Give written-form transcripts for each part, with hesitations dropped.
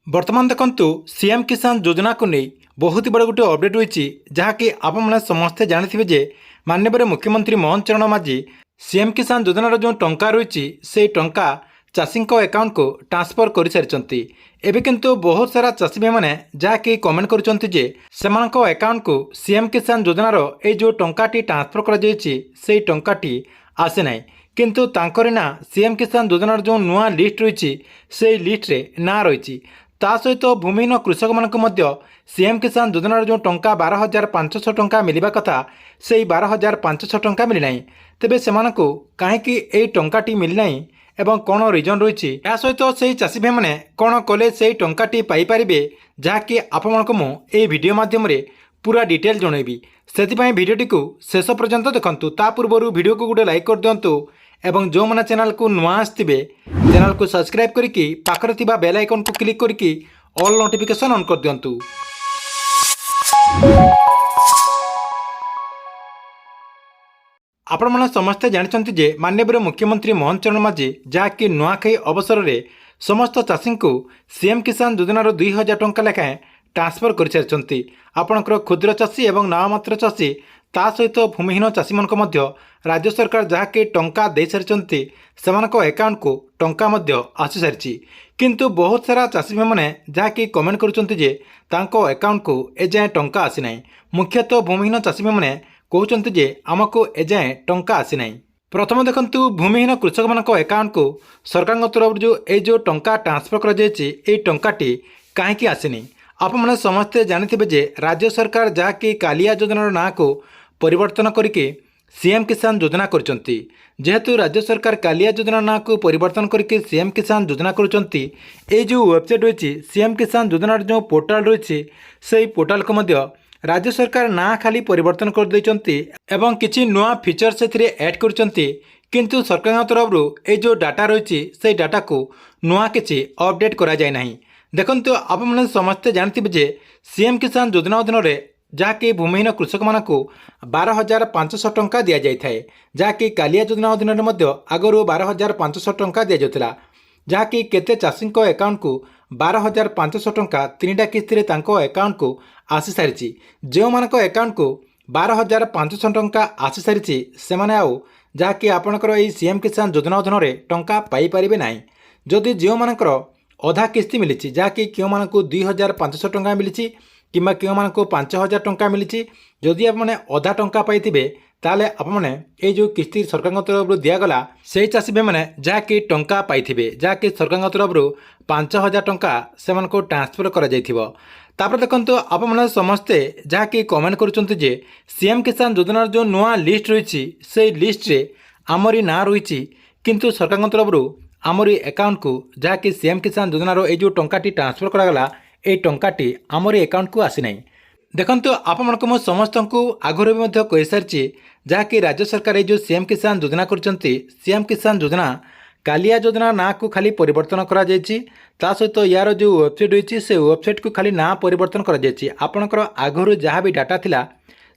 बर्तमान देखु सीएम किसान योजना को नहीं बहुत बड़ गोटे अपडेट होती जहाँकि आपने समस्ते जानते जे माननीय मुख्यमंत्री मोहन चरण माझी सीएम किसान योजनार जो टंका रही से टंका चाषी अकाउंट को ट्रांसफर कर सारी एवं किंतु बहुत सारा चाषी भाई मैंने जहाँकि कमेंट कर अकाउंट को सीएम किसान योजनार ये जो टंकाटी ट्रांसफर कर टंकाटी आसे ना किंतु तांकर ना सीएम किसान योजनार जो नुआ लिस्ट रही से लिस्ट रे ना रही ता सहित भूमिहीन कृषक मानक सीएम किसान योजनार जो टंका 12,500 टंका मिलवा कथा से 12,500 टंका मिलना तेबे से कहीं टंकाटी मिलना एवं कौन रिजन रही या सहित से चाषी भाई मैंने कौन कले से टंकाटी पाइपर जहाँकि आपको भिडियो मध्यम पूरा डिटेल जनइबी से भिडियोटी को शेष पर्यंत देखूँ ता पूर्व भिडियो को गोटे लाइक कर दिंतु एवं जो मैंने चैनल को नुआ आसवे चैनल को सब्सक्राइब करके पाखरे थिबा बेल आइकन को क्लिक करके ऑल नोटिफिकेशन ऑन कर दिंतु। आपण मैंने समस्ते जानते जे माननीय मुख्यमंत्री मोहन चरण माझी जहाँकि नुआखाई अवसर में समस्त चाषी को सीएम किसान योजनार 2,000 टंका लेखाएं ट्रांसफर कर सारी आपणकर क्षुद्र चाषी और नाममात्र चाषी ता सहित भूमिहीन चाषी मानक राज्य सरकार जहाँकि टंका दे सारी अकाउंट को टंका आसी सारी किंतु बहुत सारा चाषी भाई मैंने जहाँकि कमेंट कर अकाउंट को एजाएं टंका आसी ना मुख्यतः भूमिहीन चाषी भाई मैंने कहते जे आमको एजाएं टंका आसी ना। प्रथम देखंतु भूमिहीन कृषक मानक अकाउंट को सरकार तरफ जो टंका ट्रांसफर कर टंकाटी कहीं आसीनी आपने समस्ते जानते जे राज्य सरकार जहाँकि कालिया योजनार ना को परिवर्तन करके सीएम किसान योजना करचंती जेहेतु राज्य सरकार कालिया योजना ना को परिवर्तन करके सीएम किसान योजना करचंती ए जो वेबसाइट रही सीएम किसान योजनार जो पोर्टाल रही से पोर्टाल को मध्य राज्य सरकार ना खाली परिवर्तन कर देचंती एवं किछि नुआ फीचर से ऐड करचंती किंतु सरकार तरफ ए जो डाटा रही से डाटा को नुआ किछि अपडेट करा जाय नाही। देखंतु आपने समस्ते जानते जे सीएम किसान योजना अधीन जहाँकि भूमिहीन कृषक मानक 12,500 टंका दि जाए जहाँकि कालिया योजना अधीन आगु 12,500 टंका दि जाता जहाँकि केते चाषी अकाउंट को 12,500 टंका 3टा किस्ती अकाउंट को आसी सारी जो मानक अकाउंट को 12,500 टंका आसी सारी से आउ जहाँकि आपणकर सीएम किसान योजना अधीन टंका पाइपर ना जदि जो मानकर अधा किस्ती मिली जहाँकि क्यों मानक 2,500 टंका मिली किंबा क्यों मानक 5,000 टंका मिली जदि आपने अधा टंका पाइबे ताले आपने ये जो किस्ती सरकार तरफ दिगला से चाषी भाई मैंने जहाँकि टंका पाइबे जहाँकि सरकार तरफ 5,000 टंका से ट्रांसफर कर देखो आपने समस्ते जहाँकि कमेंट कर सीएम किसान योजनार जो नुआ लिस्ट रही से लिस्ट रे आमरी ना रही किंतु सरकार तरफ आमरी अकाउंट को जहाँकि सीएम किसान योजनार ये जो टंकाटी ट्रांसफर करागला ये टंकाटी आमरी अकाउंट को आसी ना। देखो आपको समस्त को आगुरी भी कही सारी जहाँकि राज्य सरकार जो सीएम किसान योजना करचंती सीएम किसान योजना कालिया योजना ना को खाली परिवर्तन करा ता सहित यार जो वेबसाइट रही से वेबसाइट को खाली ना परिवर्तन करा आपणकर आगुरी जहाँ भी डाटा थिला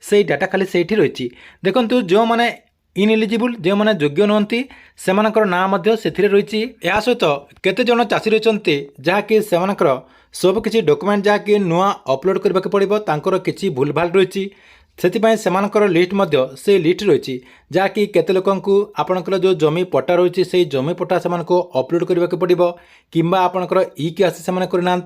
से डाटा खाली से रही देखो जो मैंने इनएलिजिबल जो मैंने योग्य नुहति से ना से रही या सहित केते जन चाषी रही जहाँकि से सब किसी डॉक्यूमेंट जहाँकि नुआ अपलोड करने को पड़ो तांकर किसी भूल भाल रही से लिस्ट से लिस्ट रही जहाँकि केते लोकंकु आपणकर जो जमी पट्टा रही से जमी पट्टा से अपलोड करने को पड़ो किंबा आपणकर ई केस से करना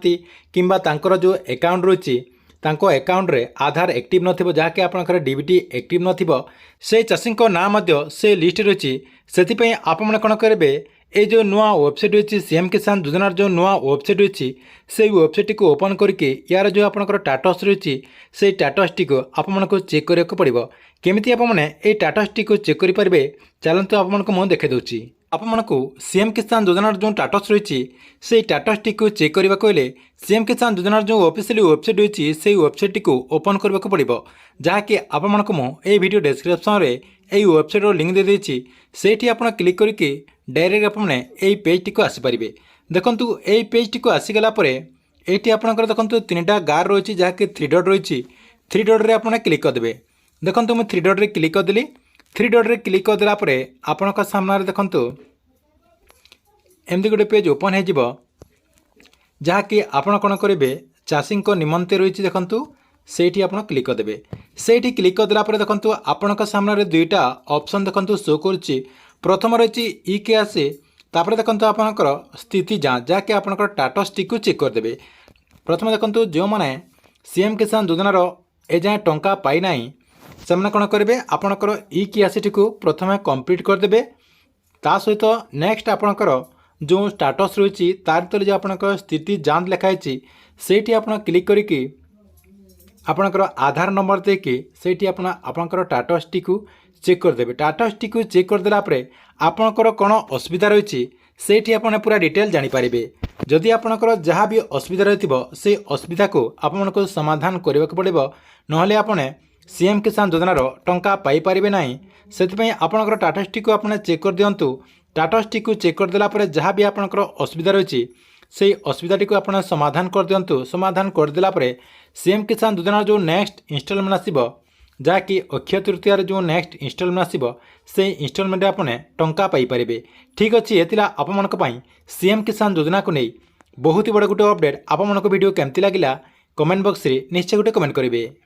किंबा तांकर जो अकाउंट रही तांको अकाउंट रे आधार एक्टिव नथिबो जहाँकि आपणकर डीबीटी एक्टिव नथिबो से चाषी ना से लिस्ट रही से आपने कौन करेंगे ये जो नुआ वेबसाइट रही सीएम किसान योजनार जो नुआ वेबसाइट रही से वेबसाइट को ओपन करके यार जो आपणकर स्टाटस रही से स्टाटस टी को आपको चेक करने को पड़ो केमिति आपने ये स्टाटस टी को चेक करेंगे चलते आपको मुझे देखे दूसरी आपको सीएम किसान योजनार जो स्टाटस रही से स्टाटस टी को चेक करने को सीएम किसान योजनार जो ऑफिशियल वेबसाइट रही से वेबसाइट को ओपन करने को पड़ो जहाँकि आपको मुझे वीडियो डिस्क्रिप्शन में यही वेबसाइट लिंक दे देती से आप क्लिक करके डायरेक्ट आपने यही पेज टी को आसीपारे देखु यही पेज टी को आसीगला ये आपंकर देखो 3टा गार रही जहाँकि 3 डॉट रही 3 डॉट रे आपने क्लिक करदे देखो मुझे 3 डॉट रे क्लिक करदेली 3 डॉट रे क्लिक करदेला आपण सामने देखो एमती गोटे पेज ओपन हो ଯାହାକି ଆପଣ କ'ଣ କରିବେ ଚାଷୀଙ୍କ ନିମନ୍ତେ ରହିଛି ଦେଖନ୍ତୁ ସେଇଠି ଆପଣ କ୍ଲିକ୍ କରିଦେବେ। ସେଇଠି କ୍ଲିକ୍ କରିଦେଲା ପରେ ଦେଖନ୍ତୁ ଆପଣଙ୍କ ସାମ୍ନାରେ ଦୁଇଟା ଅପସନ୍ ଦେଖନ୍ତୁ ଶୋ କରୁଛି। ପ୍ରଥମ ରହିଛି ଇ-କେ-ୱାଇ-ସି, ତାପରେ ଦେଖନ୍ତୁ ଆପଣଙ୍କର ସ୍ଥିତି ଯାଞ୍ଚ, ଯାହାକି ଆପଣଙ୍କର ଷ୍ଟାଟସ୍ଟିକୁ ଚେକ୍ କରିଦେବେ। ପ୍ରଥମେ ଦେଖନ୍ତୁ ଯେଉଁମାନେ ସିଏମ୍ କିଷାନ ଯୋଜନାର ଏଯାଏଁ ଟଙ୍କା ପାଇନାହିଁ ସେମାନେ କ'ଣ କରିବେ ଆପଣଙ୍କର ଇ-କେ-ୱାଇ-ସିଟିକୁ ପ୍ରଥମେ କମ୍ପ୍ଲିଟ୍ କରିଦେବେ। ତା ସହିତ ନେକ୍ସଟ ଆପଣଙ୍କର ଯେଉଁ ଷ୍ଟାଟସ୍ ରହିଛି ତାରି ତଳେ ଯେଉଁ ଆପଣଙ୍କର ସ୍ଥିତି ଯାଞ୍ଚ ଲେଖା ହେଇଛି ସେଇଠି ଆପଣ କ୍ଲିକ୍ କରିକି ଆପଣଙ୍କର ଆଧାର ନମ୍ବର ଦେଇକି ସେଇଠି ଆପଣ ଆପଣଙ୍କର ଷ୍ଟାଟସ୍ଟିକୁ ଚେକ୍ କରିଦେବେ। ଷ୍ଟାଟସ୍ଟିକୁ ଚେକ୍ କରିଦେଲା ପରେ ଆପଣଙ୍କର କ'ଣ ଅସୁବିଧା ରହିଛି ସେଇଠି ଆପଣ ପୁରା ଡିଟେଲ୍ ଜାଣିପାରିବେ। ଯଦି ଆପଣଙ୍କର ଯାହା ବି ଅସୁବିଧା ରହିଥିବ ସେଇ ଅସୁବିଧାକୁ ଆପଣଙ୍କୁ ସମାଧାନ କରିବାକୁ ପଡ଼ିବ, ନହେଲେ ଆପଣ ସିଏମ୍ କିଷାନ ଯୋଜନାର ଟଙ୍କା ପାଇପାରିବେ ନାହିଁ। ସେଥିପାଇଁ ଆପଣଙ୍କର ଷ୍ଟାଟସ୍ଟିକୁ ଆପଣ ଚେକ୍ କରିଦିଅନ୍ତୁ। ଷ୍ଟାଟସ୍ଟିକୁ ଚେକ୍ କରିଦେଲା ପରେ ଯାହା ବି ଆପଣଙ୍କର ଅସୁବିଧା ରହିଛି সেই অসুবিধাটিকে আপনার সমাধান করদিও। সমাধান করেদেলা পরে সিএম কিষান যোজনার যে নেক্সট ইনস্টলমেন্ট আসব, যা কি অক্ষয় তৃতীয়ার যে নেক্সট ইনস্টলমেন্ট আসব সেই ইনস্টলমেন্টে আপনার টঙ্কা পাইপারে। ঠিক আছে, এলা আপনার সিএম কিষান যোজনা নেই বহুত বড় গোটে অপডেট। আপনার ভিডিও কেমতি লাগিলা কমেন্ট বক্সে নিশ্চয় গোটে কমেন্ট করবে।